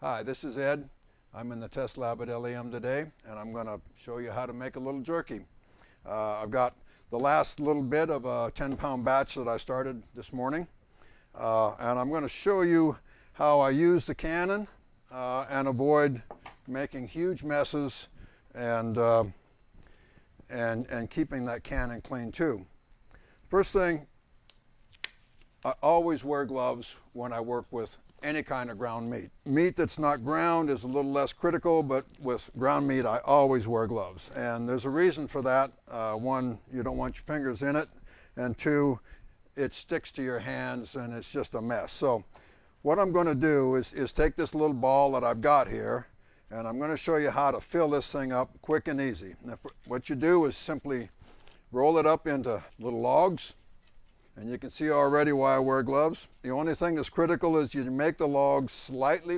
Hi, this is Ed. I'm in the test lab at LEM today, and I'm going to show you how to make a little jerky. I've got the last little bit of a 10-pound batch that I started this morning, and I'm going to show you how I use the cannon and avoid making huge messes and keeping that cannon clean too. First thing, I always wear gloves when I work with any kind of ground meat. Meat that's not ground is a little less critical, but with ground meat I always wear gloves. And there's a reason for that. One, you don't want your fingers in it, and two, it sticks to your hands and it's just a mess. So what I'm going to do is take this little ball that I've got here, and I'm going to show you how to fill this thing up quick and easy. And what you do is simply roll it up into little logs. And you can see already why I wear gloves. The only thing that's critical is you make the logs slightly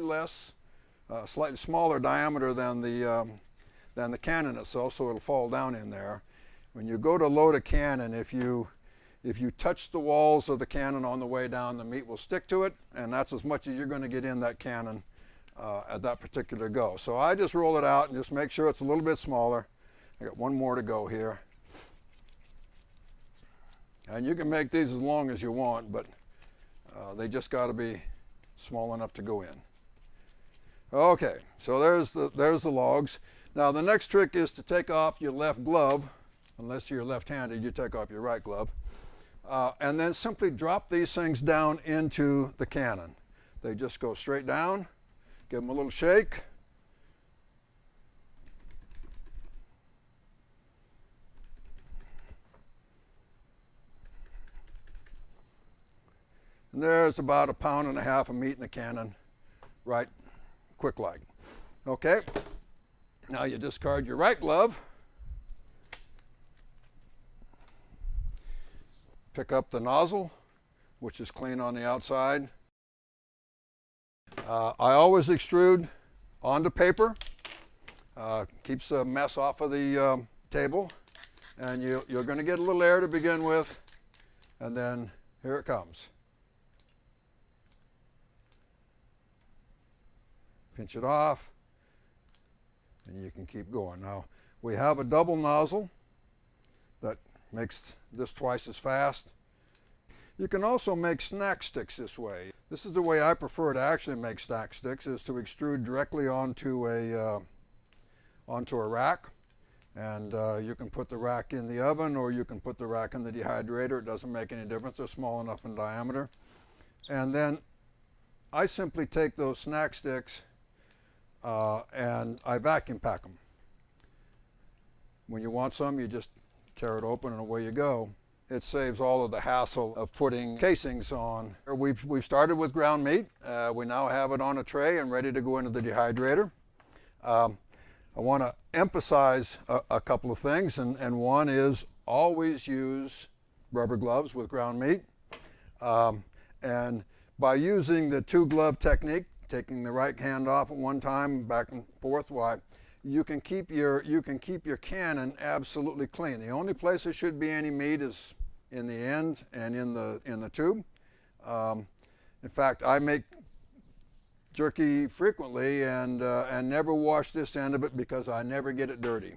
smaller diameter than the cannon itself, so it'll fall down in there. When you go to load a cannon, if you touch the walls of the cannon on the way down, the meat will stick to it, and that's as much as you're going to get in that cannon at that particular go. So I just roll it out and just make sure it's a little bit smaller. I got one more to go here. And you can make these as long as you want, but they just got to be small enough to go in. Okay, so there's the logs. Now the next trick is to take off your left glove. Unless you're left-handed, you take off your right glove. And then simply drop these things down into the cannon. They just go straight down. Give them a little shake. And there's about 1.5 pounds of meat in the cannon, right quick like. Okay, now you discard your right glove. Pick up the nozzle, which is clean on the outside. I always extrude onto paper. Keeps the mess off of the table. And you're going to get a little air to begin with, and then here it comes. Pinch it off, and you can keep going. Now, we have a double nozzle that makes this twice as fast. You can also make snack sticks this way. This is the way I prefer to actually make snack sticks, is to extrude directly onto a rack. And you can put the rack in the oven, or you can put the rack in the dehydrator. It doesn't make any difference. They're small enough in diameter. And then I simply take those snack sticks and I vacuum pack them. When you want some, you just tear it open and away you go. It saves all of the hassle of putting casings on. We've started with ground meat. We now have it on a tray and ready to go into the dehydrator. I want to emphasize a couple of things, and one is always use rubber gloves with ground meat. And by using the two-glove technique, taking the right hand off at one time, back and forth, you can keep your cannon absolutely clean. The only place there should be any meat is in the end and in the tube. In fact, I make jerky frequently and never wash this end of it because I never get it dirty.